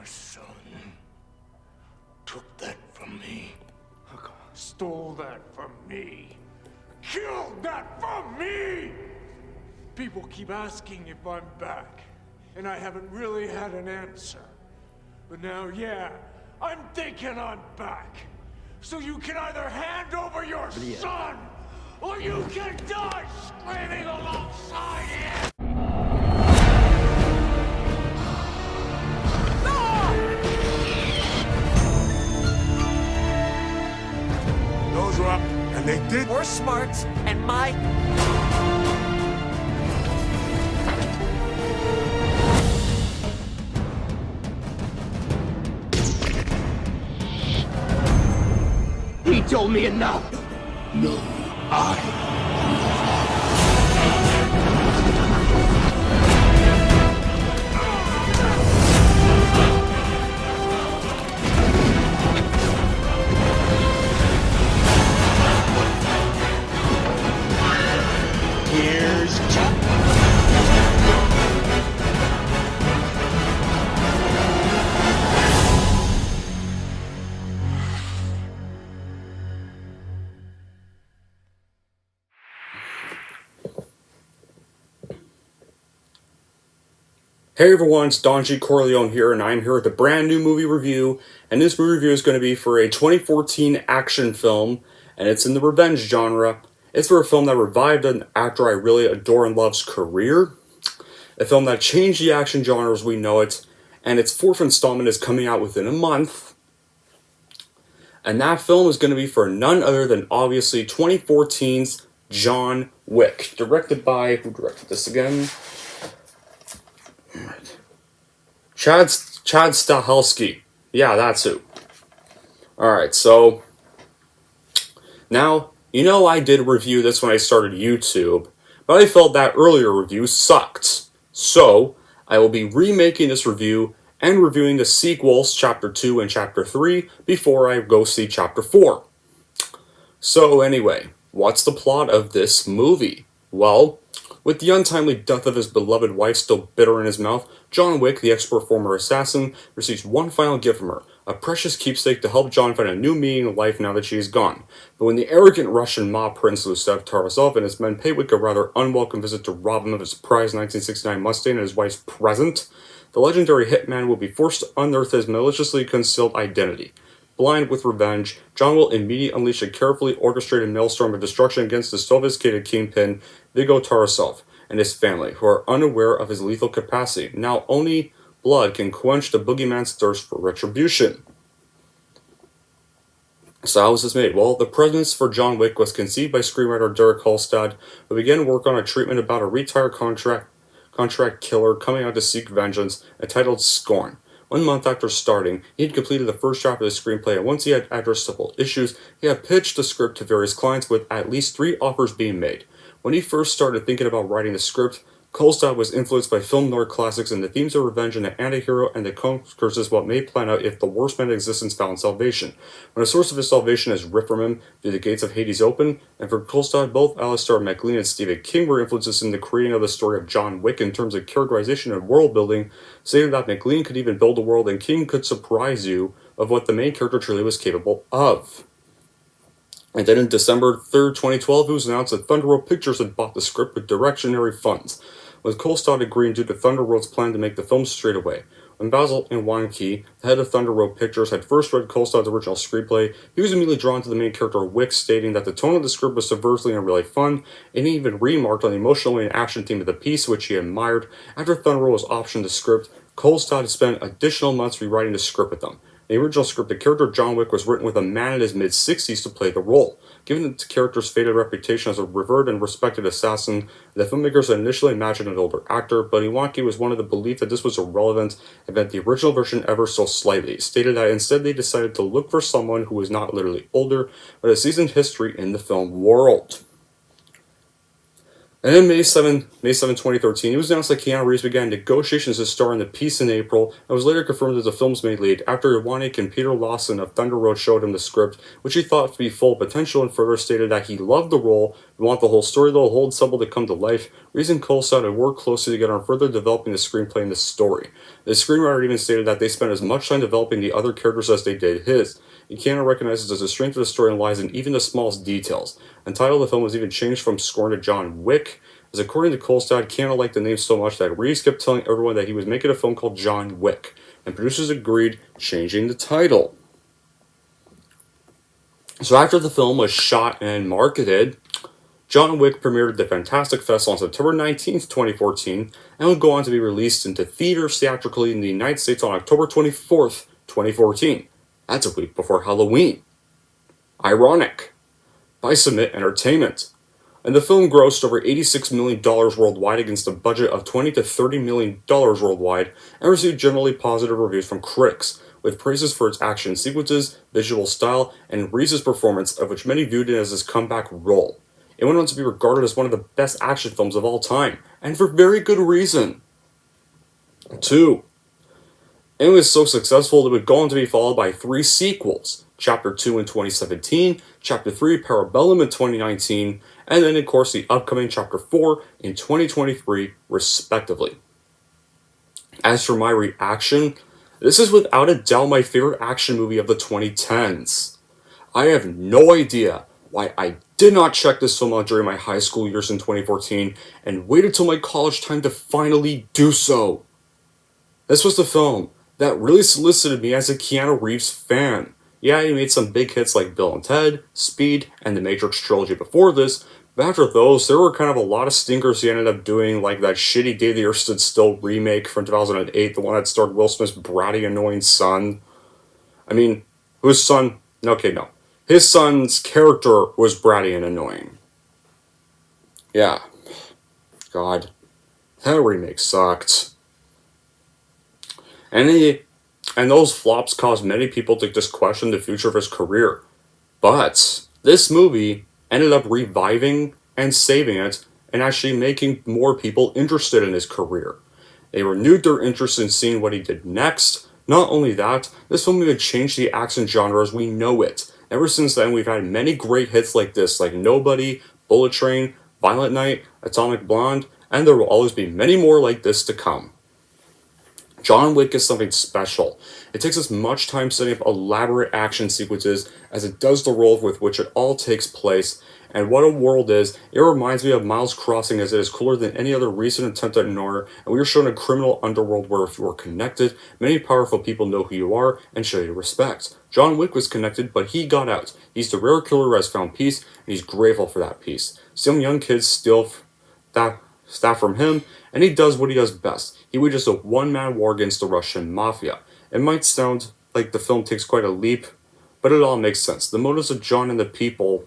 son took that from me. Stole that from me. Killed that from me! People keep asking if I'm back, and I haven't really had an answer. But now, yeah, I'm thinking I'm back. So you can either hand over your son, or you can die screaming alongside him! Those were up, and they did. More smarts, and my... He told me enough! No, I... Here's Chuck! Hey everyone, it's Don G. Corleone here, and I'm here with a brand new movie review, and this movie review is going to be for a 2014 action film, and it's in the revenge genre. It's for a film that revived an actor I really adore and love's career, a film that changed the action genre as we know it, and its fourth installment is coming out within a month. And that film is going to be for none other than, obviously, 2014's John Wick, directed by, who directed this again? Chad Stahelski. Yeah, that's who. Alright, so now, you know I did review this when I started YouTube, but I felt that earlier review sucked. So, I will be remaking this review and reviewing the sequels, Chapter 2 and Chapter 3, before I go see Chapter 4. So anyway, what's the plot of this movie? Well, with the untimely death of his beloved wife still bitter in his mouth, John Wick, the expert former assassin, receives one final gift from her, a precious keepsake to help John find a new meaning in life now that she is gone. But when the arrogant Russian mob prince Lusev Tarasov and his men pay Wick a rather unwelcome visit to rob him of his prized 1969 Mustang and his wife's present, the legendary hitman will be forced to unearth his maliciously concealed identity. Blind with revenge, John will immediately unleash a carefully orchestrated maelstrom of destruction against the sophisticated kingpin, Viggo Tarasov, and his family, who are unaware of his lethal capacity. Now only blood can quench the boogeyman's thirst for retribution. So how was this made? Well, the premise for John Wick was conceived by screenwriter Derek Kolstad, who began work on a treatment about a retired contract killer coming out to seek vengeance, entitled Scorn. 1 month after starting, he had completed the first draft of the screenplay, and once he had addressed several issues, he had pitched the script to various clients with at least 3 offers being made. When he first started thinking about writing the script, Kolstad was influenced by film noir classics and the themes of revenge and the anti-hero and the conquers what may plan out if the worst man in existence found salvation. When a source of his salvation is ripped from him, do the gates of Hades open? And for Kolstad, both Alistair MacLean and Stephen King were influences in the creating of the story of John Wick in terms of characterization and world building, saying that MacLean could even build a world and King could surprise you of what the main character truly was capable of. And then in December 3rd, 2012, it was announced that Thunder Road Pictures had bought the script with directionary funds, with Kolstad agreeing due to Thunder Road's plan to make the film straight away. When Basil Iwanki, the head of Thunder Road Pictures, had first read Kolstad's original screenplay, he was immediately drawn to the main character Wick, stating that the tone of the script was subversive and really fun, and he even remarked on the emotional and action theme of the piece, which he admired. After Thunder Road was optioned the script, Kolstad had spent additional months rewriting the script with them. In the original script, the character John Wick was written with a man in his mid-60s to play the role. Given the character's faded reputation as a revered and respected assassin, the filmmakers had initially imagined an older actor, but Iwanki was one of the belief that this was irrelevant and that the original version ever so slightly, stated that instead they decided to look for someone who was not literally older, but a seasoned history in the film world. And then May 7, 2013, it was announced that Keanu Reeves began negotiations to star in the piece in April, and was later confirmed as the film's main lead after Iwanik and Peter Lawson of Thunder Road showed him the script, which he thought to be full of potential, and further stated that he loved the role, and want the whole story though hold simple to come to life. Reeves and Kolstad had worked closely together on further developing the screenplay and the story. The screenwriter even stated that they spent as much time developing the other characters as they did his. And Keanu recognizes that the strength of the story lies in even the smallest details. The title of the film was even changed from Scorn to John Wick, as according to Kolstad, Keanu liked the name so much that Reeves kept telling everyone that he was making a film called John Wick, and producers agreed, changing the title. So after the film was shot and marketed, John Wick premiered at the Fantastic Festival on September 19th, 2014, and would go on to be released into theaters theatrically in the United States on October 24th, 2014. That's a week before Halloween. Ironic. By Summit Entertainment. And the film grossed over $86 million worldwide against a budget of $20 to $30 million worldwide, and received generally positive reviews from critics, with praises for its action sequences, visual style, and Reeves' performance, of which many viewed it as his comeback role. It went on to be regarded as one of the best action films of all time, and for very good reason. 2. It was so successful that it would go on to be followed by 3 sequels. Chapter 2 in 2017, Chapter 3 Parabellum in 2019, and then of course the upcoming Chapter 4 in 2023, respectively. As for my reaction, this is without a doubt my favorite action movie of the 2010s. I have no idea why I did not check this film out during my high school years in 2014, and waited till my college time to finally do so. This was the film that really solicited me as a Keanu Reeves fan. Yeah, he made some big hits like Bill and Ted, Speed, and the Matrix trilogy before this, but after those, there were kind of a lot of stinkers he ended up doing, like that shitty Day the Earth Stood Still remake from 2008, the one that starred Will Smith's bratty, annoying son. I mean, whose son? Okay, no. His son's character was bratty and annoying. Yeah. God. That remake sucked. And those flops caused many people to just question the future of his career. But this movie ended up reviving and saving it, and actually making more people interested in his career. They renewed their interest in seeing what he did next. Not only that, this film even changed the action genre as we know it. Ever since then, we've had many great hits like this, like Nobody, Bullet Train, Violent Night, Atomic Blonde, and there will always be many more like this to come. John Wick is something special. It takes as much time setting up elaborate action sequences as it does the world with which it all takes place. And what a world is, it reminds me of Miles Crossing, as it is cooler than any other recent attempt at noir, and we are shown a criminal underworld where if you are connected, many powerful people know who you are and show you respect. John Wick was connected, but he got out. He's the rare killer who has found peace, and he's grateful for that peace. Some young kids steal staff from him, and he does what he does best. He wages a one-man war against the Russian mafia. It might sound like the film takes quite a leap, but it all makes sense. The motives of John and the people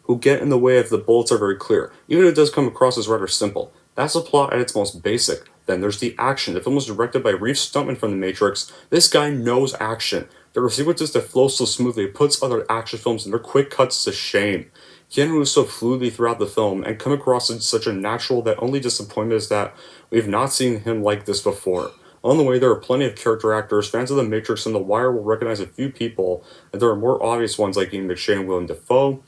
who get in the way of the bullets are very clear, even if it does come across as rather simple. That's the plot at its most basic. Then there's the action. The film was directed by Reeves Stuntman from The Matrix. This guy knows action. There are sequences that flow so smoothly it puts other action films and their quick cuts to shame. Keanu moves so fluidly throughout the film and come across as such a natural that only disappointment is that we've not seen him like this before. On the way, there are plenty of character actors. Fans of The Matrix and The Wire will recognize a few people, and there are more obvious ones like Ian McShane and Willem Dafoe.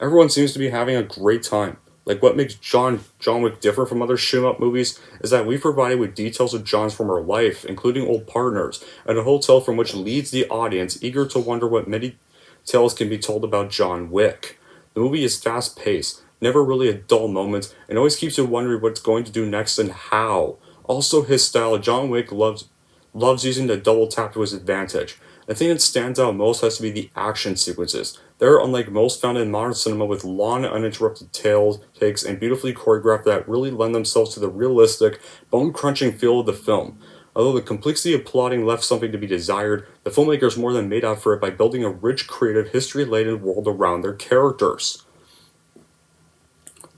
Everyone seems to be having a great time. Like, what makes John Wick different from other shoot-up movies is that we provided with details of John's former life, including old partners, and a hotel from which leads the audience eager to wonder what many tales can be told about John Wick. The movie is fast-paced, never really a dull moment, and always keeps you wondering what it's going to do next and how. Also, his style, John Wick loves using the double tap to his advantage. The thing that stands out most has to be the action sequences. They're unlike most found in modern cinema, with long, uninterrupted takes and beautifully choreographed that really lend themselves to the realistic, bone-crunching feel of the film. Although the complexity of plotting left something to be desired, the filmmakers more than made up for it by building a rich, creative, history-laden world around their characters.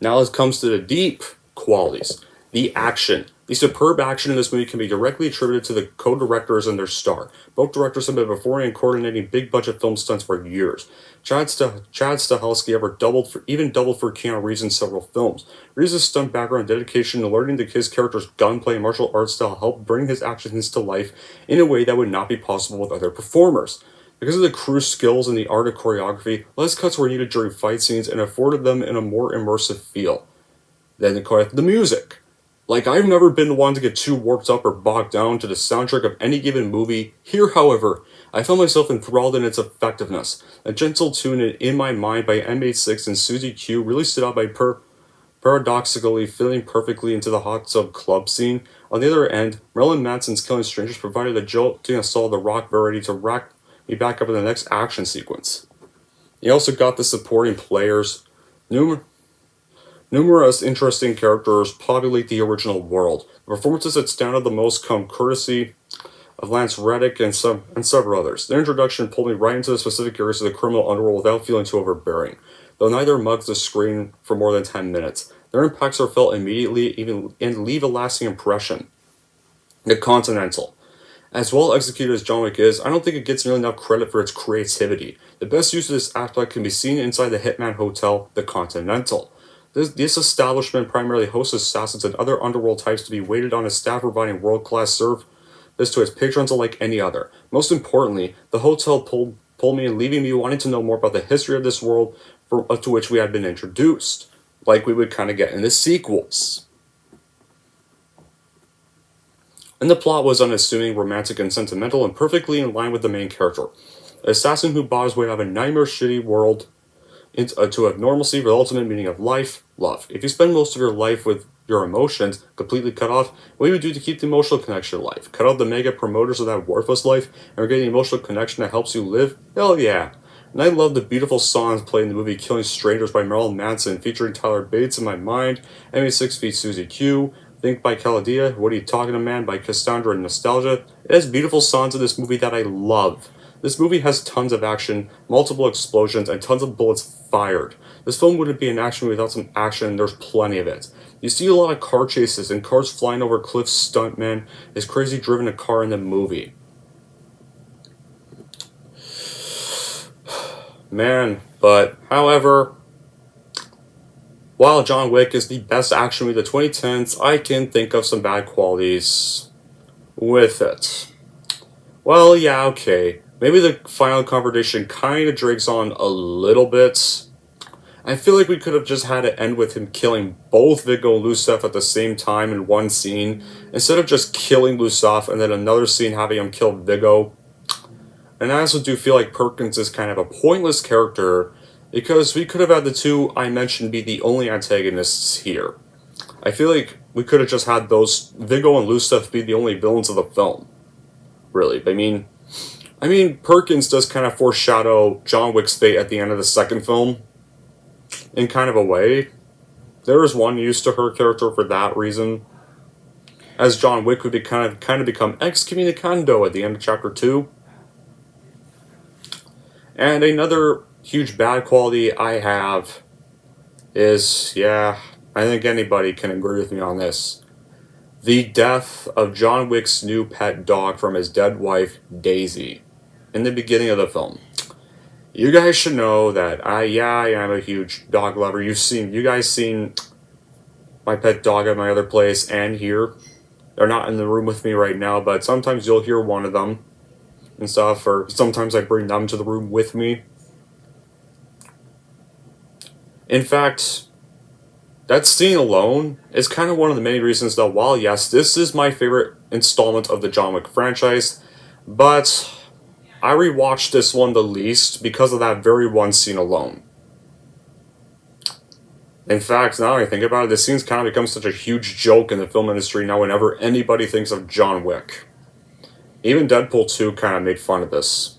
Now it comes to the deep qualities. The action. The superb action in this movie can be directly attributed to the co-directors and their star. Both directors have been performing and coordinating big-budget film stunts for years. Chad Stahelski doubled for Keanu Reeves in several films. Reeves' stunt background, dedication, and learning his character's gunplay and martial arts style helped bring his actions to life in a way that would not be possible with other performers. Because of the crew's skills and the art of choreography, less cuts were needed during fight scenes and afforded them in a more immersive feel. Then the music. Like, I've never been the one to get too worked up or bogged down to the soundtrack of any given movie. Here, however, I found myself enthralled in its effectiveness. A gentle tune in my mind by M86 and Suzy Q really stood out by paradoxically fitting perfectly into the hot tub club scene. On the other end, Marilyn Manson's Killing Strangers provided a jolting assault of the rock variety to rack me back up in the next action sequence. You also got the supporting players. Numerous interesting characters populate the original world. The performances that stand out the most come courtesy of Lance Reddick and several others. Their introduction pulled me right into the specific areas of the criminal underworld without feeling too overbearing. Though neither mugs the screen for more than 10 minutes, their impacts are felt immediately and leave a lasting impression. The Continental. As well executed as John Wick is, I don't think it gets nearly enough credit for its creativity. The best use of this aspect can be seen inside the Hitman Hotel, the Continental. This establishment primarily hosts assassins and other underworld types to be waited on a staff providing world-class service to its patrons unlike any other. Most importantly, the hotel pulled me in, leaving me wanting to know more about the history of this world to which we had been introduced, like we would kind of get in the sequels. And the plot was unassuming, romantic, and sentimental, and perfectly in line with the main character. An assassin who bought his way out of a nightmare-shitty world to have normalcy for the ultimate meaning of life, love. If you spend most of your life with your emotions completely cut off, what do you do to keep the emotional connection alive? Cut out the mega promoters of that worthless life and we're getting the emotional connection that helps you live? Hell yeah. And I love the beautiful songs played in the movie Killing Strangers by Marilyn Manson, featuring Tyler Bates in My Mind, M6 feat Suzy Q, Think by Caladia, What Are You Talking to Man by Cassandra and Nostalgia. It has beautiful songs in this movie that I love. This movie has tons of action, multiple explosions, and tons of bullets fired. This film wouldn't be an action movie without some action, and there's plenty of it. You see a lot of car chases and cars flying over cliffs. Stuntman is crazy driven a car in the movie. Man, but however, while John Wick is the best action movie of the 2010s, I can think of some bad qualities with it. Well, yeah, okay. Maybe the final confrontation kind of drags on a little bit. I feel like we could have just had it end with him killing both Viggo and Lucev at the same time in one scene, instead of just killing Lucev and then another scene having him kill Viggo. And I also do feel like Perkins is kind of a pointless character, because we could have had the two I mentioned be the only antagonists here. I feel like we could have just had those Viggo and Lucev be the only villains of the film. Really, I mean, Perkins does kind of foreshadow John Wick's fate at the end of the second film, in kind of a way. There is one use to her character for that reason, as John Wick would be kind of become excommunicado at the end of Chapter 2. And another huge bad quality I have is, yeah, I think anybody can agree with me on this. The death of John Wick's new pet dog from his dead wife, Daisy, in the beginning of the film. You guys should know that I am a huge dog lover. You guys seen my pet dog at my other place and here. They're not in the room with me right now, but sometimes you'll hear one of them and stuff, or sometimes I bring them to the room with me. In fact, that scene alone is kind of one of the many reasons that while yes, this is my favorite installment of the John Wick franchise, but I rewatched this one the least because of that very one scene alone. In fact, now that I think about it, this scene's kind of become such a huge joke in the film industry now whenever anybody thinks of John Wick. Even Deadpool 2 kind of made fun of this.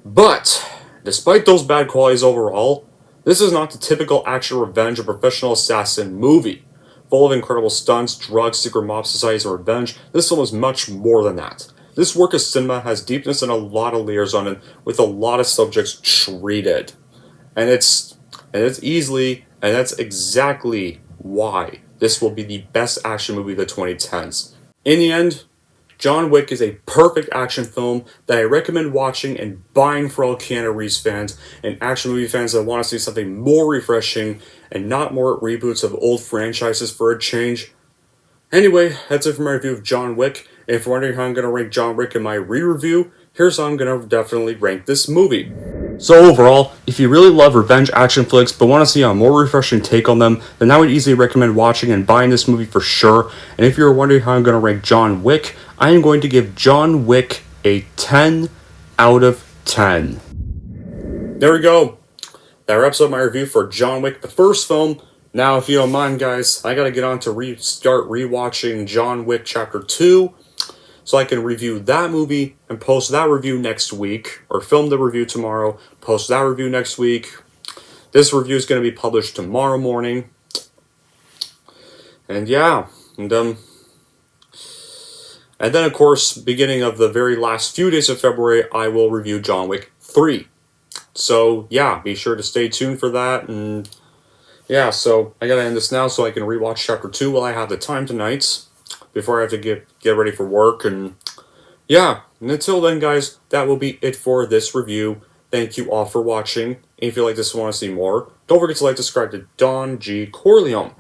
But, despite those bad qualities overall, this is not the typical action revenge or professional assassin movie. Full of incredible stunts, drugs, secret mob societies, and revenge, this film is much more than that. This work of cinema has deepness and a lot of layers on it, with a lot of subjects treated. And it's easily, and that's exactly why this will be the best action movie of the 2010s. In the end, John Wick is a perfect action film that I recommend watching and buying for all Keanu Reeves fans and action movie fans that want to see something more refreshing and not more reboots of old franchises for a change. Anyway, that's it for my review of John Wick. And if you're wondering how I'm going to rank John Wick in my re-review, here's how I'm going to definitely rank this movie. So overall, if you really love revenge action flicks but want to see a more refreshing take on them, then I would easily recommend watching and buying this movie for sure. And if you're wondering how I'm going to rank John Wick, I am going to give John Wick a 10 out of 10. There we go. That wraps up my review for John Wick, the first film. Now, if you don't mind, guys, I gotta get on to start rewatching John Wick Chapter 2, so I can review that movie and post that review next week, or film the review tomorrow, post that review next week. This review is going to be published tomorrow morning. And yeah, and then of course, beginning of the very last few days of February, I will review John Wick 3. So yeah, be sure to stay tuned for that. And yeah, so I gotta end this now so I can rewatch Chapter 2 while I have the time tonight, before I have to get ready for work. And yeah, and until then, guys, that will be it for this review. Thank you all for watching. And if you like this and want to see more, don't forget to like, subscribe to Don G. Corleone.